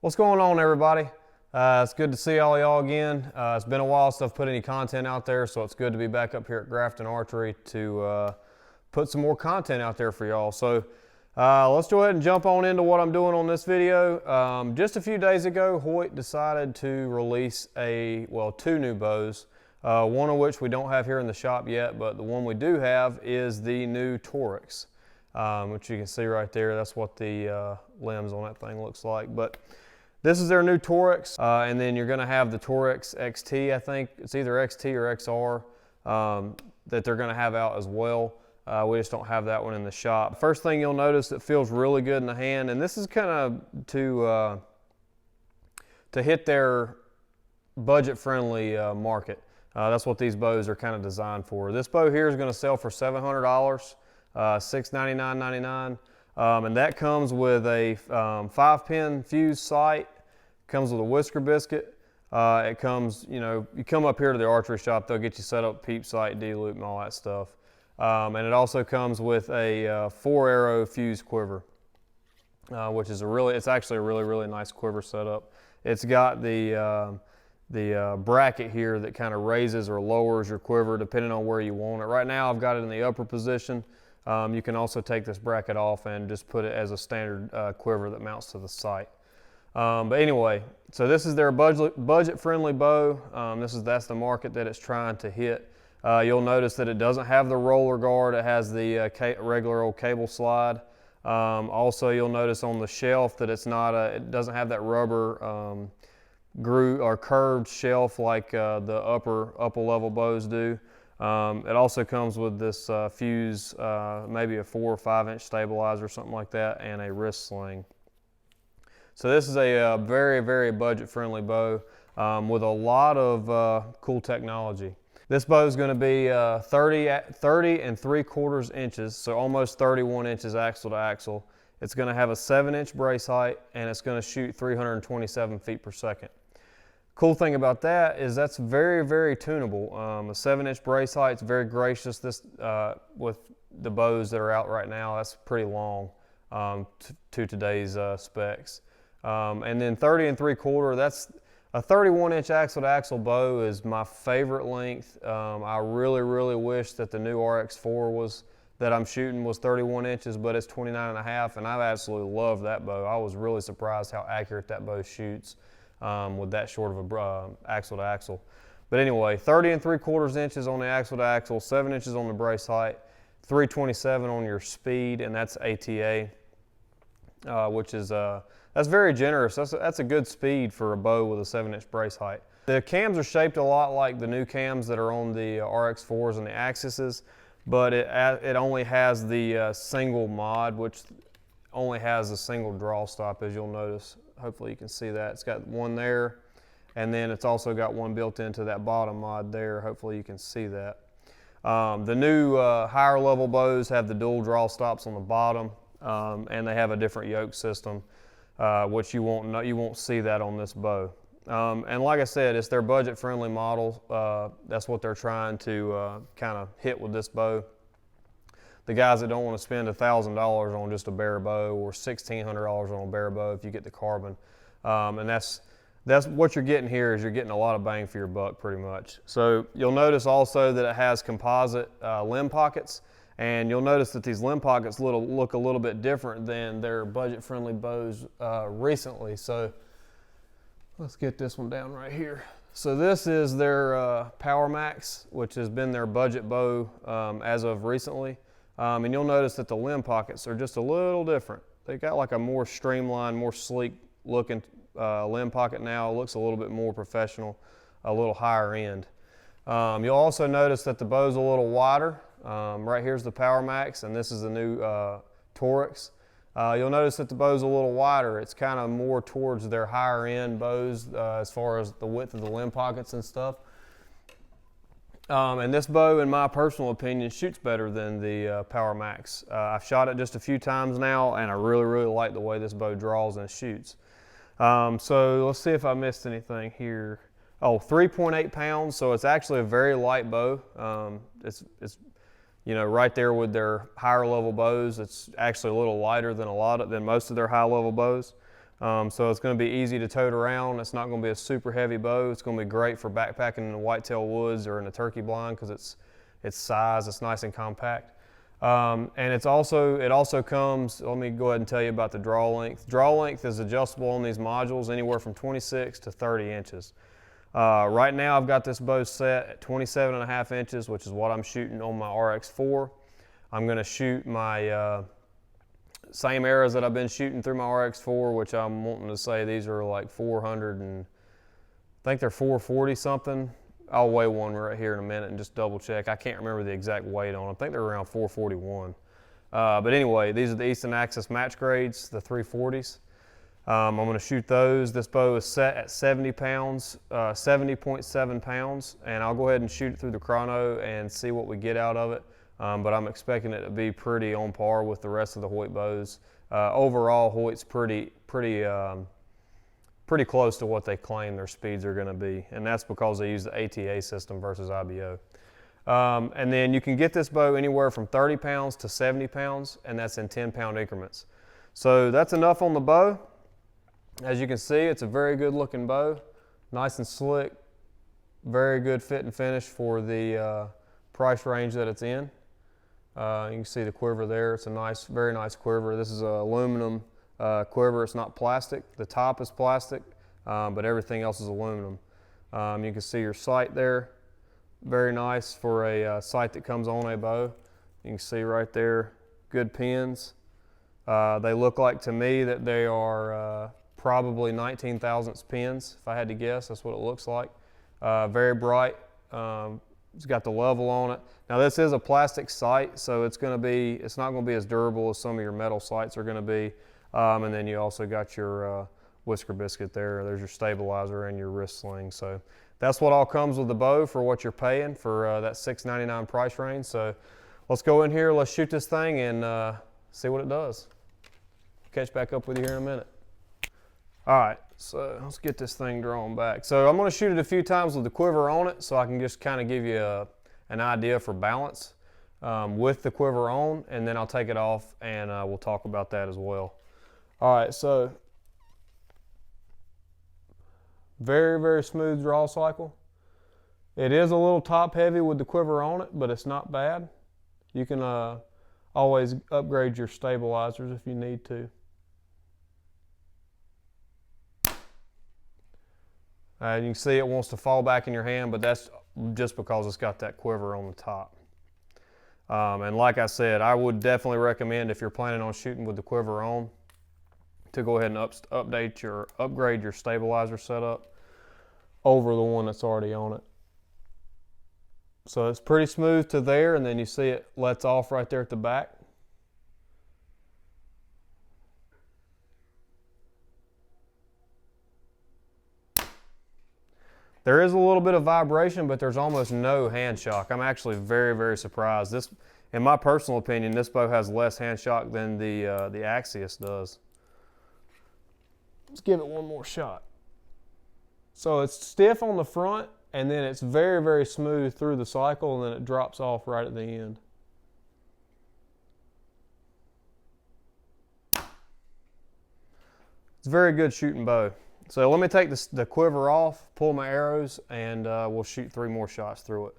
What's going on, everybody? It's good to see all y'all again. It's been a while since I've put any content out there, so it's good to be back up here at Grafton Archery to put some more content out there for y'all. So let's go ahead and jump on into what I'm doing on this video. Just a few days ago, Hoyt decided to release two new bows, one of which we don't have here in the shop yet, but the one we do have is the new Torrex, which you can see right there. That's what the limbs on that thing looks like. But this is their new Torrex, and then you're going to have the Torrex XT, I think. It's either XT or XR that they're going to have out as well. We just don't have that one in the shop. First thing you'll notice, it feels really good in the hand, and this is kind of to hit their budget-friendly market. That's what these bows are kind of designed for. This bow here is going to sell for $700, $699.99. And that comes with a 5-pin fuse sight, comes with a whisker biscuit. It comes, you come up here to the archery shop, they'll get you set up peep sight, D-loop, and all that stuff. And it also comes with a 4-arrow fuse quiver, which is it's actually a really, really nice quiver setup. It's got the bracket here that kind of raises or lowers your quiver depending on where you want it. Right now I've got it in the upper position. You can also take this bracket off and just put it as a standard quiver that mounts to the sight. But anyway, so this is their budget-friendly bow. That's the market that it's trying to hit. You'll notice that it doesn't have the roller guard. It has the regular old cable slide. Also, you'll notice on the shelf that it doesn't have that rubber groove or curved shelf like the upper level bows do. It also comes with this fuse, maybe a 4 or 5 inch stabilizer or something like that, and a wrist sling. So this is a very, very budget-friendly bow with a lot of cool technology. This bow is going to be 30 3/4 inches, so almost 31 inches axle to axle. It's going to have a 7-inch brace height, and it's going to shoot 327 feet per second. Cool thing about that is that's very, very tunable. A 7-inch brace height is very gracious. This with the bows that are out right now, that's pretty long to today's specs. And then 30 3/4, that's a 31-inch axle-to-axle bow is my favorite length. I really, really wish that the new RX4 that I'm shooting was 31 inches, but it's 29.5, and I absolutely love that bow. I was really surprised how accurate that bow shoots. With that short of a axle to axle. But anyway, 30 3/4 inches on the axle to axle, 7 inches on the brace height, 327 on your speed, and that's ATA, which is, that's very generous. That's a good speed for a bow with a 7-inch brace height. The cams are shaped a lot like the new cams that are on the RX4s and the Maxxis, but it only has the single mod, which only has a single draw stop, as you'll notice. Hopefully you can see that. It's got one there, and then it's also got one built into that bottom mod there. Hopefully you can see that. The new higher level bows have the dual draw stops on the bottom, and they have a different yoke system, which you won't see that on this bow. And like I said, it's their budget-friendly model. That's what they're trying to kind of hit with this bow. The guys that don't want to spend $1,000 on just a bare bow, or $1,600 on a bare bow if you get the carbon. And that's what you're getting here, is you're getting a lot of bang for your buck pretty much. So you'll notice also that it has composite limb pockets, and you'll notice that these limb pockets look a little bit different than their budget-friendly bows recently. So let's get this one down right here. So this is their Power Max, which has been their budget bow as of recently. And you'll notice that the limb pockets are just a little different. They got like a more streamlined, more sleek looking limb pocket now. It looks a little bit more professional, a little higher end. You'll also notice that the bow's a little wider. Right here's the Power Max, and this is the new Torrex. You'll notice that the bow's a little wider. It's kind of more towards their higher end bows as far as the width of the limb pockets and stuff. And this bow, in my personal opinion, shoots better than the Power Max. I've shot it just a few times now, and I really, really like the way this bow draws and shoots. So let's see if I missed anything here. Oh, 3.8 pounds, so it's actually a very light bow. It's right there with their higher level bows. It's actually a little lighter than most of their high level bows. So it's going to be easy to tote around. It's not going to be a super heavy bow. It's going to be great for backpacking in the whitetail woods or in a turkey blind because its size, it's nice and compact. And it also comes, let me go ahead and tell you about the draw length. Draw length is adjustable on these modules anywhere from 26 to 30 inches. Right now I've got this bow set at 27.5 inches, which is what I'm shooting on my RX4. I'm going to shoot my same arrows that I've been shooting through my RX4, which I'm wanting to say these are like 400 and I think they're 440 something. I'll weigh one right here in a minute and just double check. I can't remember the exact weight on them. I think they're around 441. But anyway, these are the Easton Axis match grades, the 340s. I'm going to shoot those. This bow is set at 70 pounds, 70.7 pounds, and I'll go ahead and shoot it through the chrono and see what we get out of it. But I'm expecting it to be pretty on par with the rest of the Hoyt bows. Overall, Hoyt's pretty close to what they claim their speeds are going to be, and that's because they use the ATA system versus IBO. And then you can get this bow anywhere from 30 pounds to 70 pounds, and that's in 10-pound increments. So that's enough on the bow. As you can see, it's a very good looking bow, nice and slick, very good fit and finish for the price range that it's in. You can see the quiver there. It's a nice, very nice quiver. This is an aluminum quiver. It's not plastic. The top is plastic, but everything else is aluminum. You can see your sight there. Very nice for a sight that comes on a bow. You can see right there, good pins. They look like to me that they are probably 19 thousandths pins, if I had to guess. That's what it looks like. Very bright. It's got the level on it. Now this is a plastic sight, so it's not going to be as durable as some of your metal sights are going to be. And then you also got your whisker biscuit there. There's your stabilizer and your wrist sling. So that's what all comes with the bow for what you're paying for that $699 price range. So let's go in here, let's shoot this thing and see what it does. Catch back up with you here in a minute. All right, so let's get this thing drawn back. So I'm going to shoot it a few times with the quiver on it so I can just kind of give you an idea for balance with the quiver on, and then I'll take it off and we'll talk about that as well. All right, so very, very smooth draw cycle. It is a little top heavy with the quiver on it, but it's not bad. You can always upgrade your stabilizers if you need to. You can see it wants to fall back in your hand, but that's just because it's got that quiver on the top. And like I said, I would definitely recommend, if you're planning on shooting with the quiver on, to go ahead and upgrade your stabilizer setup over the one that's already on it. So it's pretty smooth to there, and then you see it lets off right there at the back. There is a little bit of vibration, but there's almost no hand shock. I'm actually very, very surprised. This, in my personal opinion, this bow has less hand shock than the Maxxis does. Let's give it one more shot. So it's stiff on the front, and then it's very, very smooth through the cycle, and then it drops off right at the end. It's a very good shooting bow. So let me take the quiver off, pull my arrows, and we'll shoot 3 more shots through it.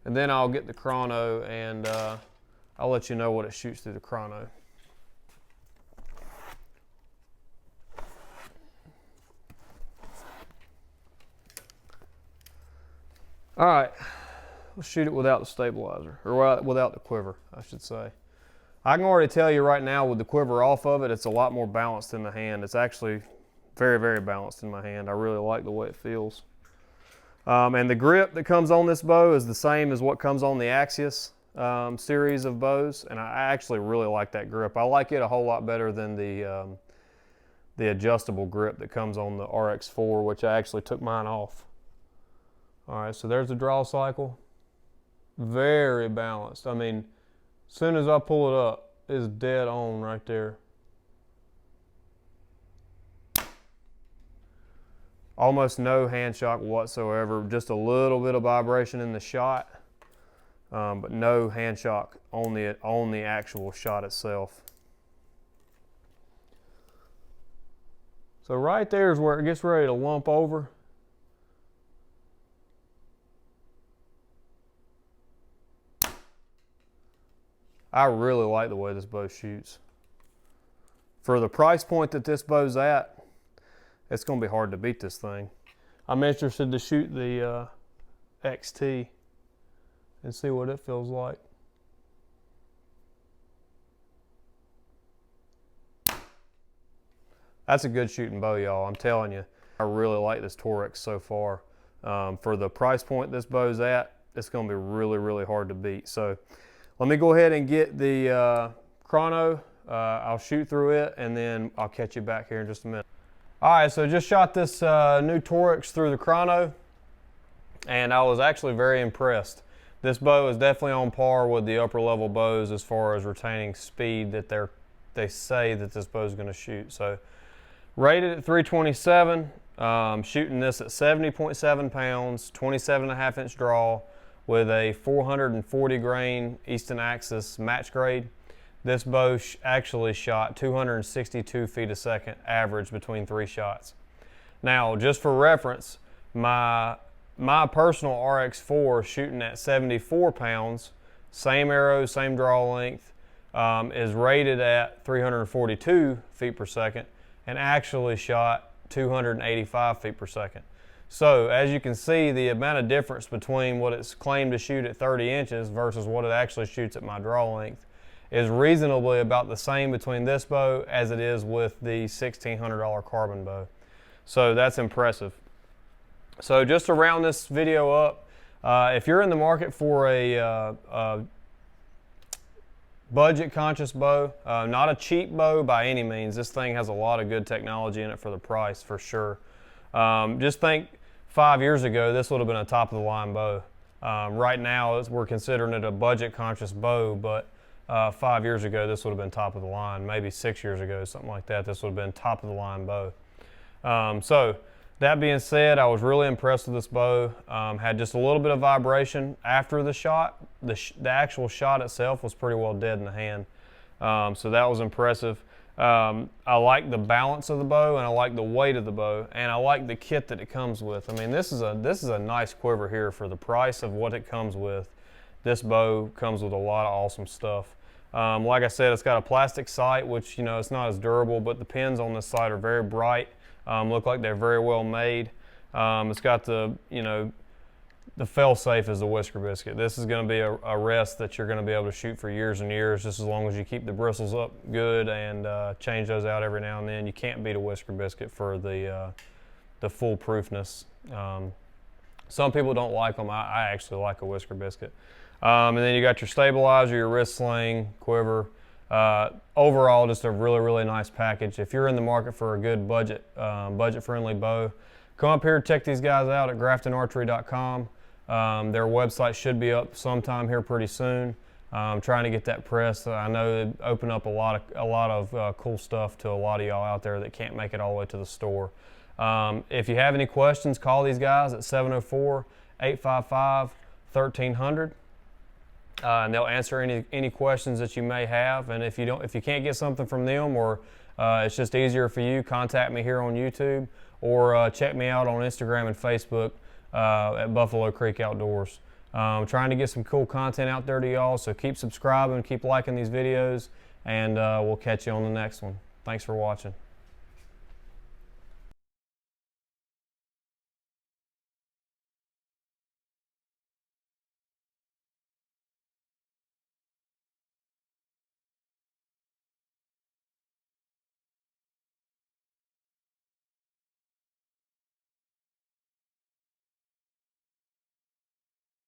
And then I'll get the chrono, and I'll let you know what it shoots through the chrono. All right, let's shoot it without the stabilizer, or without the quiver, I should say. I can already tell you right now with the quiver off of it, it's a lot more balanced in the hand. It's actually very, very balanced in my hand. I really like the way it feels. And the grip that comes on this bow is the same as what comes on the Maxxis series of bows, and I actually really like that grip. I like it a whole lot better than the adjustable grip that comes on the RX4, which I actually took mine off. All right, so there's the draw cycle. Very balanced. I mean, as soon as I pull it up, it's dead on right there. Almost no hand shock whatsoever, just a little bit of vibration in the shot, but no hand shock on the actual shot itself. So right there is where it gets ready to lump over. I really like the way this bow shoots. For the price point that this bow's at, it's going to be hard to beat this thing. I'm interested to shoot the XT and see what it feels like. That's a good shooting bow, y'all. I'm telling you, I really like this Torrex so far. For the price point this bow's at, it's going to be really, really hard to beat. So let me go ahead and get the chrono. I'll shoot through it, and then I'll catch you back here in just a minute. All right, so just shot this new Torrex through the chrono, and I was actually very impressed. This bow is definitely on par with the upper level bows as far as retaining speed that they say that this bow is going to shoot. So rated at 327, shooting this at 70.7 pounds, 27.5 inch draw with a 440 grain Easton Axis match grade. This bow actually shot 262 feet a second average between 3 shots. Now, just for reference, my personal RX4 shooting at 74 pounds, same arrow, same draw length, is rated at 342 feet per second and actually shot 285 feet per second. So as you can see, the amount of difference between what it's claimed to shoot at 30 inches versus what it actually shoots at my draw length is reasonably about the same between this bow as it is with the $1,600 carbon bow. So that's impressive. So just to round this video up, if you're in the market for a budget conscious bow, not a cheap bow by any means, this thing has a lot of good technology in it for the price for sure. Just think 5 years ago this would have been a top of the line bow. Right now we're considering it a budget conscious bow, but 5 years ago this would have been top of the line. Maybe 6 years ago, something like that, this would have been top of the line bow. So that being said, I was really impressed with this bow. Had just a little bit of vibration after the shot. The actual shot itself was pretty well dead in the hand. So that was impressive. I like the balance of the bow, and I like the weight of the bow, and I like the kit that it comes with. I mean, this is a nice quiver here for the price of what it comes with. This bow comes with a lot of awesome stuff. Like I said, it's got a plastic sight, which, you know, it's not as durable, but the pins on this sight are very bright. Look like they're very well made. It's got the, you know, the fail-safe is the whisker biscuit. This is going to be a rest that you're going to be able to shoot for years and years, just as long as you keep the bristles up good and change those out every now and then. You can't beat a whisker biscuit for the foolproofness. Some people don't like them. I actually like a whisker biscuit. And then you got your stabilizer, your wrist sling, quiver. Overall, just a really, really nice package. If you're in the market for a good budget-friendly bow, come up here and check these guys out at graftonarchery.com. Their website should be up sometime here pretty soon. I'm trying to get that pressed. I know they open up a lot of cool stuff to a lot of y'all out there that can't make it all the way to the store. If you have any questions, call these guys at 704-855-1300. And they'll answer any questions that you may have. And if you can't get something from them, or it's just easier for you, contact me here on YouTube, or check me out on Instagram and Facebook at Buffalo Creek Outdoors. I'm trying to get some cool content out there to y'all, so keep subscribing, keep liking these videos, and we'll catch you on the next one. Thanks for watching.